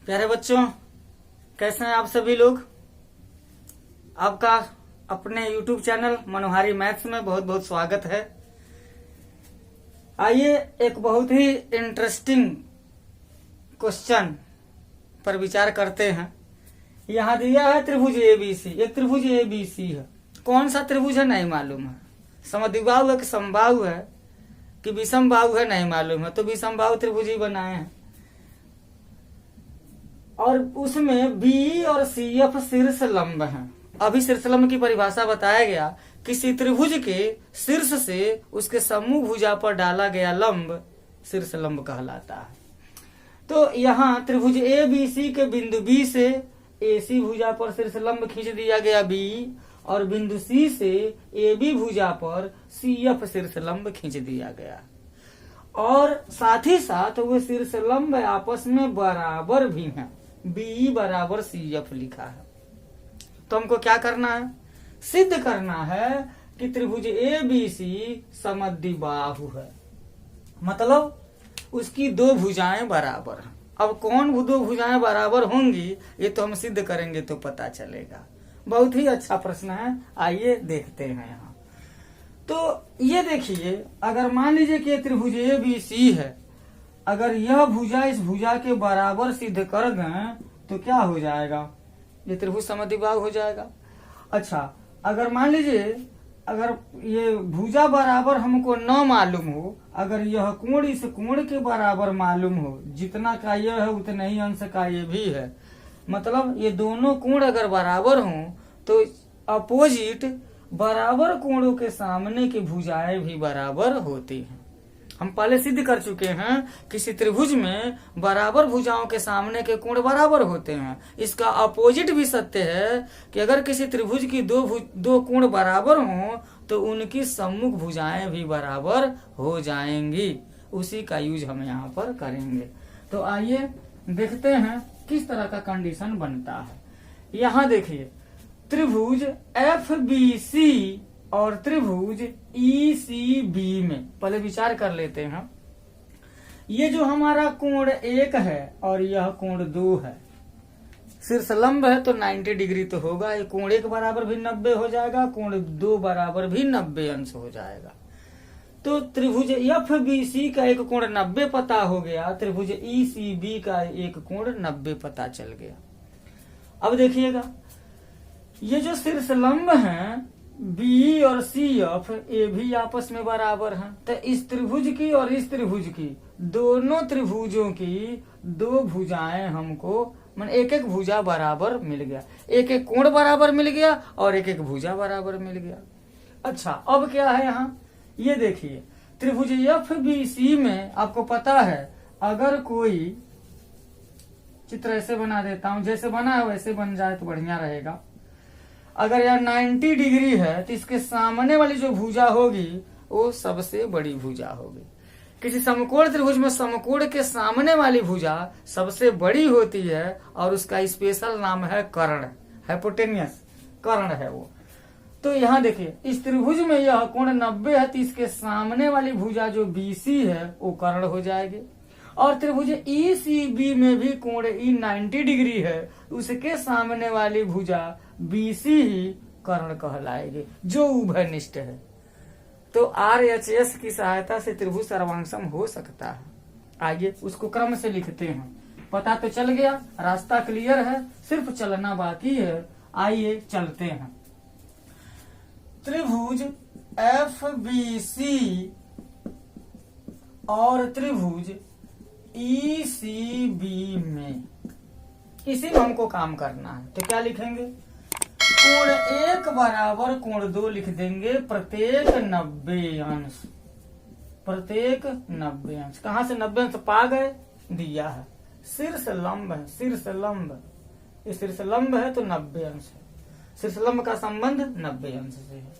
प्यारे बच्चों, कैसे हैं आप सभी लोग। आपका अपने YouTube चैनल मनोहारी मैथ्स में बहुत बहुत स्वागत है। आइए एक बहुत ही इंटरेस्टिंग क्वेश्चन पर विचार करते हैं। यहाँ दिया है त्रिभुज ABC। एक त्रिभुज ABC है। कौन सा त्रिभुज है नहीं मालूम है। समद्विबाहु है कि समबाहु है कि विषमबाहु है नहीं मालूम है। तो विषमबाहु त्रिभुज ही बनाए हैं और उसमें B और CF शीर्ष लंब हैं। अभी शीर्ष लंब की परिभाषा बताया गया किसी त्रिभुज के शीर्ष से उसके समूह भुजा पर डाला गया लंब शीर्ष लंब कहलाता है। तो यहाँ त्रिभुज ABC के बिंदु B से AC भुजा पर शीर्ष लंब खींच दिया गया B और बिंदु C से AB भुजा पर CF शीर्ष लंब खींच दिया गया और साथ ही साथ वो शीर्ष लंब आपस में बराबर भी हैं। B बराबर CF लिखा है। तो हमको क्या करना है, सिद्ध करना है कि त्रिभुज ABC समद्विबाहु है, मतलब उसकी दो भुजाएं बराबर हैं। अब कौन दो भुजाएं बराबर होंगी ये तो हम सिद्ध करेंगे तो पता चलेगा। बहुत ही अच्छा प्रश्न है, आइए देखते हैं यहाँ। तो ये देखिए, अगर मान लीजिए कि त्रिभुज ABC है, अगर यह भुजा इस भुजा के बराबर सिद्ध कर दें तो क्या हो जाएगा, ये त्रिभुज समद्विबाहु हो जाएगा। अच्छा, अगर मान लीजिए अगर ये भुजा बराबर हमको न मालूम हो, अगर यह कोण इस कोण के बराबर मालूम हो, जितना का यह है उतना ही अंश का ये भी है, मतलब ये दोनों कोण अगर बराबर हों तो अपोजिट बराबर कोणों के सामने की भुजाएं भी बराबर होती हैं। हम पहले सिद्ध कर चुके हैं किसी त्रिभुज में बराबर भुजाओं के सामने के कोण बराबर होते हैं। इसका अपोजिट भी सत्य है कि अगर किसी त्रिभुज की दो कोण बराबर हों तो उनकी सम्मुख भुजाएं भी बराबर हो जाएंगी। उसी का यूज हम यहाँ पर करेंगे। तो आइए देखते हैं किस तरह का कंडीशन बनता है। यहाँ देखिए, त्रिभुज FBC और त्रिभुज ECB में पहले विचार कर लेते हैं। ये जो हमारा कोण 1 है और यह कोण 2 है, शीर्ष लंब है तो 90 डिग्री तो होगा। ये कोण 1 बराबर भी 90 हो जाएगा, कोण 2 बराबर भी 90 अंश हो जाएगा। तो त्रिभुज FBC का एक कोण 90 पता हो गया, त्रिभुज ECB का एक कोण 90 पता चल गया। अब देखिएगा, ये जो शीर्ष लंब है B और CF ये भी आपस में बराबर हैं। तो इस त्रिभुज की और इस त्रिभुज की, दोनों त्रिभुजों की दो भुजाएं हमको, मान एक एक भुजा बराबर मिल गया, एक एक कोण बराबर मिल गया और एक एक भुजा बराबर मिल गया। अच्छा, अब क्या है यहाँ, ये देखिए, त्रिभुज FBC में आपको पता है, अगर कोई चित्र ऐसे बना देता हूं, जैसे बना है वैसे बन जाए तो बढ़िया रहेगा। अगर यह 90 डिग्री है तो इसके सामने वाली जो भुजा होगी वो सबसे बड़ी भुजा होगी। किसी समकोण त्रिभुज में समकोण के सामने वाली भुजा सबसे बड़ी होती है और उसका स्पेशल नाम है कर्ण, हाइपोटेनियस कर्ण है वो। तो यहाँ देखिए, इस त्रिभुज में यह कोण 90 है तो इसके सामने वाली भुजा जो BC है वो कर्ण हो जाएगी। और त्रिभुज ECB में भी कोण 90 डिग्री है, उसके सामने वाली भुजा BC ही कर्ण कहलाएगी, जो उभयनिष्ठ है। तो RHS की सहायता से त्रिभुज सर्वांगसम हो सकता है। आइए उसको क्रम से लिखते हैं। पता तो चल गया, रास्ता क्लियर है, सिर्फ चलना बाकी है। आइए चलते हैं। त्रिभुज FBC और त्रिभुज ECB में, इसी में हमको काम करना है। तो क्या लिखेंगे, कोण 1 बराबर कोण 2 लिख देंगे, प्रत्येक 90 अंश, प्रत्येक 90 अंश। कहाँ से 90 अंश पा गए, दिया है, शीर्ष लंब है, शीर्ष लंब, ये शीर्ष लंब है तो 90 अंश है, शीर्ष लंब का संबंध 90 अंश से है।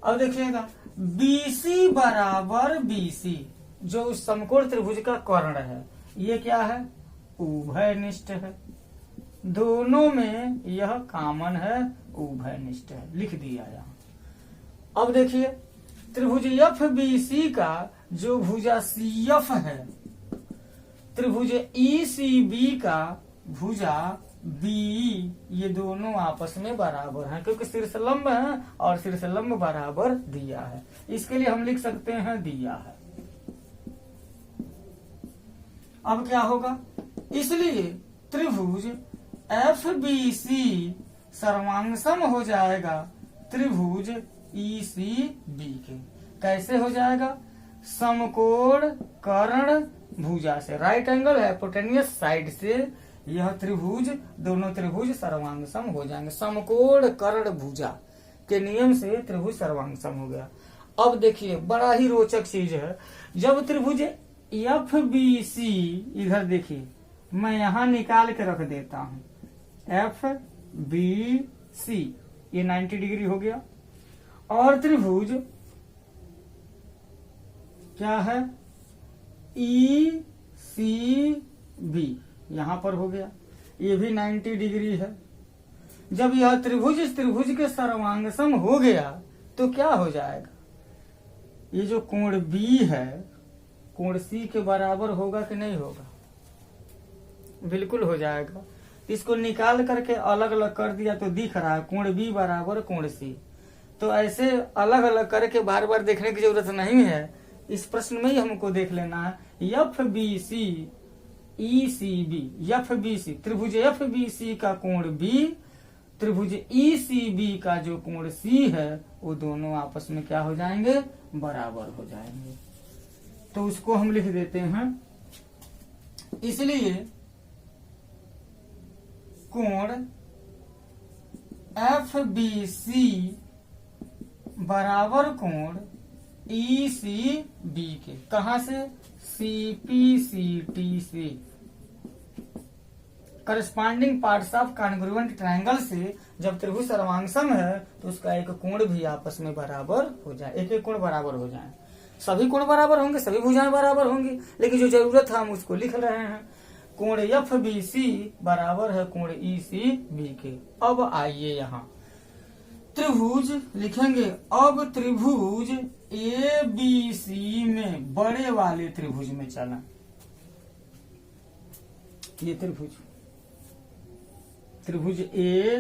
अब देखिएगा, BC बराबर BC जो उस समकोण त्रिभुज का कर्ण है, ये क्या है, उभयनिष्ठ है। दोनों में यह कॉमन है, उभयनिष्ठ है, लिख दिया यहाँ। अब देखिए, त्रिभुज FBC का जो भुजा CF है, त्रिभुज ECB का भुजा बी ये दोनों आपस में बराबर हैं, क्योंकि शीर्षलंब है और शीर्षलंब बराबर दिया है। इसके लिए हम लिख सकते हैं दिया है। अब क्या होगा, इसलिए त्रिभुज एफ बी सी सर्वांगसम हो जाएगा त्रिभुज ई सी बी के। कैसे हो जाएगा, समकोण कर्ण भुजा से, राइट एंगल हाइपोटेन्यूस साइड से यह त्रिभुज, दोनों त्रिभुज सर्वांगसम हो जाएंगे। समकोण कर्ण भुजा के नियम से त्रिभुज सर्वांगसम हो गया। अब देखिए बड़ा ही रोचक चीज है, जब त्रिभुज एफ बी सी, इधर देखिए मैं यहां निकाल के रख देता हूं, एफ बी सी ये 90 डिग्री हो गया, और त्रिभुज क्या है ई सी बी यहां पर हो गया, ये भी 90 डिग्री है। जब यह त्रिभुज इस त्रिभुज के सर्वांगसम हो गया तो क्या हो जाएगा, ये जो कोण बी है कोण सी के बराबर होगा कि नहीं होगा, बिल्कुल हो जाएगा। इसको निकाल करके अलग अलग कर दिया तो दिख रहा है कोण बी बराबर कोण सी। तो ऐसे अलग अलग करके बार बार देखने की जरूरत नहीं है, इस प्रश्न में ही हमको देख लेना है। F B C E C B, F B C त्रिभुज एफ बी सी का कोण बी, त्रिभुज ई सी बी का जो कोण सी है वो दोनों आपस में क्या हो जाएंगे, बराबर हो जाएंगे। तो उसको हम लिख देते हैं, इसलिए कोण एफ बी सी बराबर कोण ई सी बी के, कहां से, सी पी सी टी से, corresponding parts of congruent triangle से जब त्रिभुज सर्वांगसम है तो उसका एक कोण भी आपस में बराबर हो जाए, एक एक कोण बराबर हो जाए। सभी कोण बराबर होंगे, सभी भुजाएं बराबर होंगी, लेकिन जो जरूरत है हम उसको लिख रहे हैं। कोण एफ बी सी बराबर है कोण ई सी बी के। अब आइए यहाँ त्रिभुज लिखेंगे। अब त्रिभुज ए बी सी में, बड़े वाले त्रिभुज में चला, ये त्रिभुज ए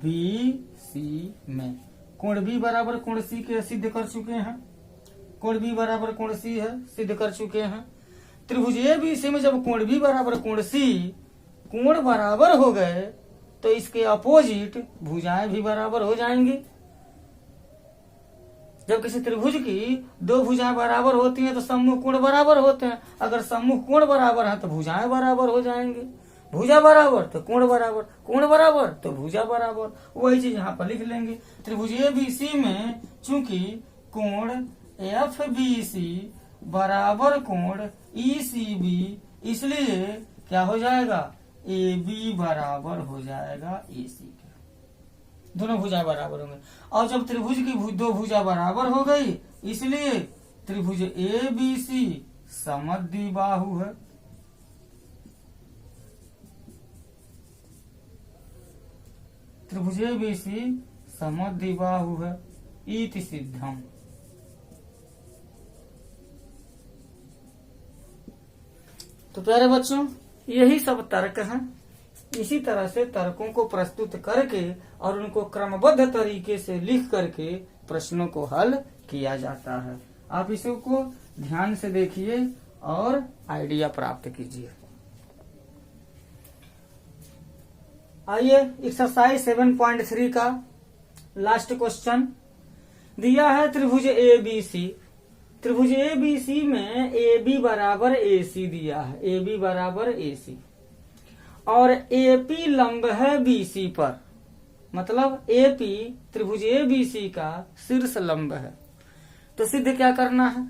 बी सी में कोण बी बराबर कोण सी के सिद्ध कर चुके हैं, कोण बी बराबर कोण सी है सिद्ध कर चुके हैं। त्रिभुज ए बी सी में जब कोण बी बराबर कोण सी, कोण बराबर हो गए तो इसके अपोजिट भुजाएं भी बराबर हो जाएंगी। जब किसी त्रिभुज की दो भुजाएं बराबर होती हैं तो सम्मुख कोण बराबर होते हैं, अगर सम्मुख कोण बराबर है तो भुजाएं बराबर हो जाएंगे, भुजा बराबर तो कोण बराबर, कोण बराबर तो भुजा बराबर। वही चीज यहाँ पर लिख लेंगे। त्रिभुज ए बी सी में चूंकि कोण एफ बी सी बराबर कोण ई सी बी, इसलिए क्या हो जाएगा, ए बी बराबर हो जाएगा ए सी के, दोनों भुजा बराबर होंगे। और जब त्रिभुज की दो भुजा बराबर हो गई, इसलिए त्रिभुज ए बी सी समद्विबाहु है। त्रिभुज ए बी सी समद्विबाहु है, इति सिद्धम। तो प्यारे बच्चों, यही सब तर्क हैं। इसी तरह से तर्कों को प्रस्तुत करके और उनको क्रमबद्ध तरीके से लिख करके प्रश्नों को हल किया जाता है। आप इसको ध्यान से देखिए और आइडिया प्राप्त कीजिए। आइए एक्सरसाइज 7.3 का लास्ट क्वेश्चन दिया है। त्रिभुज ए बी सी, त्रिभुज ए बी सी में ए बी बराबर ए सी दिया है, ए बी बराबर ए सी, और ए पी लंब है बी सी पर, मतलब ए पी त्रिभुज ए बी सी का शीर्ष लंब है। तो सिद्ध क्या करना है,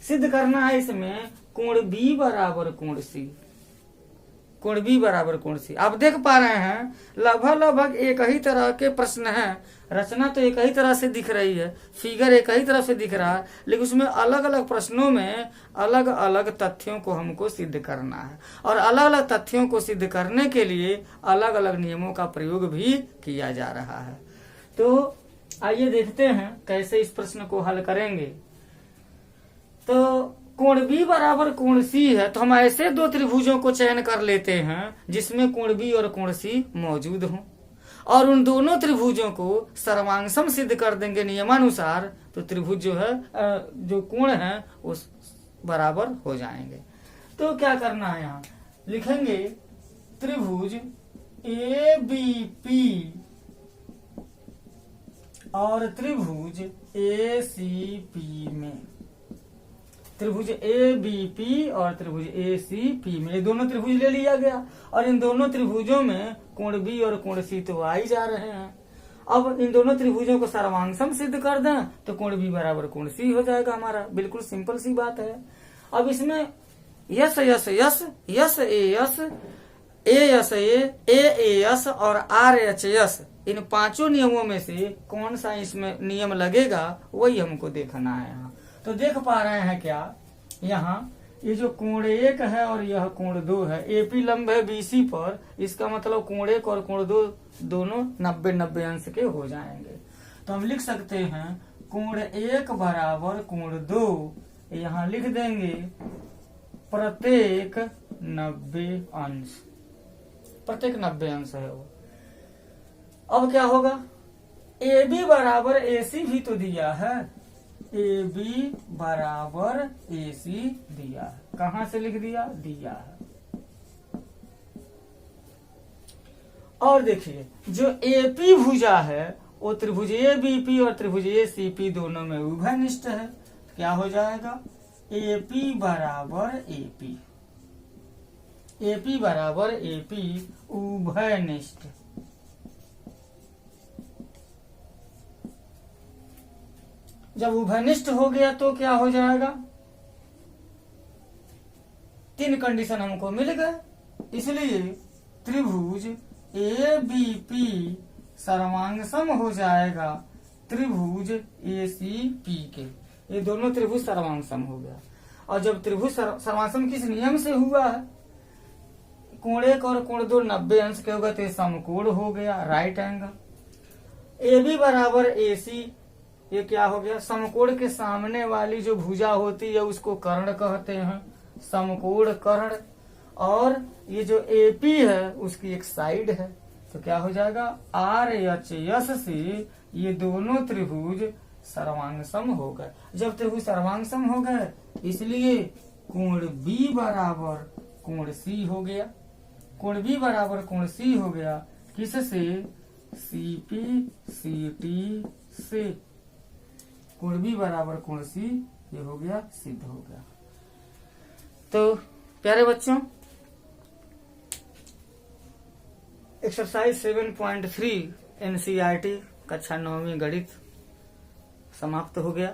सिद्ध करना है इसमें कोण बी बराबर कोण सी, कोण बी बराबर कोण सी। आप देख पा रहे हैं लगभग एक ही तरह के प्रश्न हैं, रचना तो एक ही तरह से दिख रही है, फिगर एक ही तरह से दिख रहा है, लेकिन उसमें अलग अलग प्रश्नों में अलग अलग तथ्यों को हमको सिद्ध करना है, और अलग अलग तथ्यों को सिद्ध करने के लिए अलग अलग नियमों का प्रयोग भी किया जा रहा है। तो आइए देखते हैं कैसे इस प्रश्न को हल करेंगे। तो कोण बी बराबर कोण सी है, तो हम ऐसे दो त्रिभुजों को चयन कर लेते हैं जिसमें कोण बी और कोण सी मौजूद हों, और उन दोनों त्रिभुजों को सर्वांगसम सिद्ध कर देंगे नियमानुसार, तो त्रिभुज जो है जो कोण है वो बराबर हो जाएंगे। तो क्या करना है, यहाँ लिखेंगे त्रिभुज ए बी पी और त्रिभुज ए सी पी में, त्रिभुज ए बी पी और त्रिभुज ए सी पी में, ये दोनों त्रिभुज ले लिया गया, और इन दोनों त्रिभुजों में कोण बी और कोण सी तो आ ही जा रहे हैं। अब इन दोनों त्रिभुजों को सर्वांगसम सिद्ध कर दें तो कोण बी बराबर कोण सी हो जाएगा हमारा, बिल्कुल सिंपल सी बात है। अब इसमें यस यस यस यस ए यस ए यस और आर एच यस, इन पांचों नियमों में से कौन सा इसमें नियम लगेगा वही हमको देखना है। यहाँ तो देख पा रहे हैं क्या, यहाँ ये जो कोण एक है और यह कोण दो है, एपी लंब है बीसी पर, इसका मतलब कोण एक और कोण दो दोनों 90-90 अंश के हो जाएंगे। तो हम लिख सकते हैं कोण एक बराबर कोण दो, यहाँ लिख देंगे प्रत्येक 90 अंश, प्रत्येक 90 अंश है वो। अब क्या होगा, ए बी बराबर ए सी भी तो दिया है, ए बी बराबर ए सी दिया है, कहां से लिख दिया, दिया है। और देखिए जो एपी भुजा है वो त्रिभुज ए बी पी और त्रिभुज ए सी पी दोनों में उभयनिष्ठ है, क्या हो जाएगा, एपी बराबर एपी, एपी बराबर एपी उभयनिष्ठ। जब उभयनिष्ठ हो गया तो क्या हो जाएगा, 3 कंडीशन हमको मिल गए, इसलिए त्रिभुज ए बी पी सर्वांगसम हो जाएगा त्रिभुज ए सी पी के, ये दोनों त्रिभुज सर्वांगसम हो गया। और जब त्रिभुज सर्वांगसम किस नियम से हुआ है, कोण एक और कोण दो 90 अंश के होगा तो ये समकोण हो गया, राइट एंगल। ए बी बराबर ए सी, ये क्या हो गया, समकोण के सामने वाली जो भुजा होती है उसको कर्ण कहते हैं, समकोण कर्ण। और ये जो एपी है उसकी एक साइड है, तो क्या हो जाएगा, आर एच एस से ये दोनों त्रिभुज सर्वांगसम हो गए। जब त्रिभुज सर्वांगसम हो गए इसलिए कोण बी बराबर कोण सी हो गया, कोण बी बराबर कोण सी हो गया, किससे, सी पी सी टी से, कोण बी बराबर कोण सी, ये हो गया, सिद्ध हो गया। तो प्यारे बच्चों, एक्सरसाइज 7.3 एनसीईआरटी कक्षा 9वीं गणित समाप्त हो गया।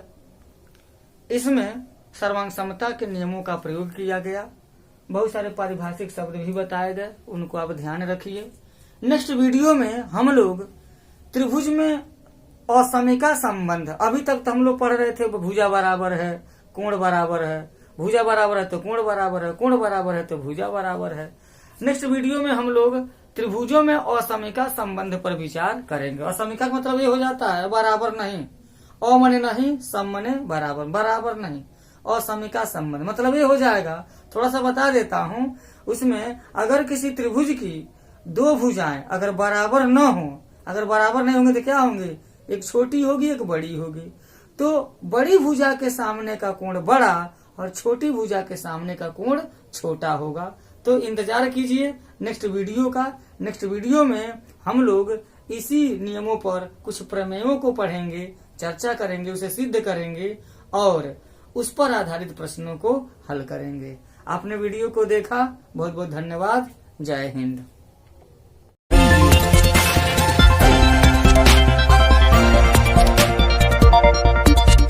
इसमें सर्वांगसमता के नियमों का प्रयोग किया गया, बहुत सारे पारिभाषिक शब्द भी बताए गए, उनको आप ध्यान रखिए। नेक्स्ट वीडियो में हम लोग त्रिभुज में असमिका संबंध, अभी तक तो हम लोग पढ़ रहे थे भुजा बराबर है, कोण बराबर है, भुजा बराबर है तो कोण बराबर है, कोण बराबर है तो भुजा बराबर है। नेक्स्ट वीडियो में हम लोग त्रिभुजों में असमिका संबंध पर विचार करेंगे। असमिका का मतलब ये हो जाता है बराबर नहीं, अ मने नहीं, सम मने बराबर, बराबर नहीं, असमिका संबंध मतलब ये हो जाएगा। थोड़ा सा बता देता हूँ, उसमें अगर किसी त्रिभुज की दो भुजाएं अगर बराबर न हो, अगर बराबर नहीं होंगे तो क्या होंगे, एक छोटी होगी एक बड़ी होगी, तो बड़ी भुजा के सामने का कोण बड़ा और छोटी भुजा के सामने का कोण छोटा होगा। तो इंतजार कीजिए नेक्स्ट वीडियो का। नेक्स्ट वीडियो में हम लोग इसी नियमों पर कुछ प्रमेयों को पढ़ेंगे, चर्चा करेंगे, उसे सिद्ध करेंगे और उस पर आधारित प्रश्नों को हल करेंगे। आपने वीडियो को देखा, बहुत बहुत धन्यवाद। जय हिंद।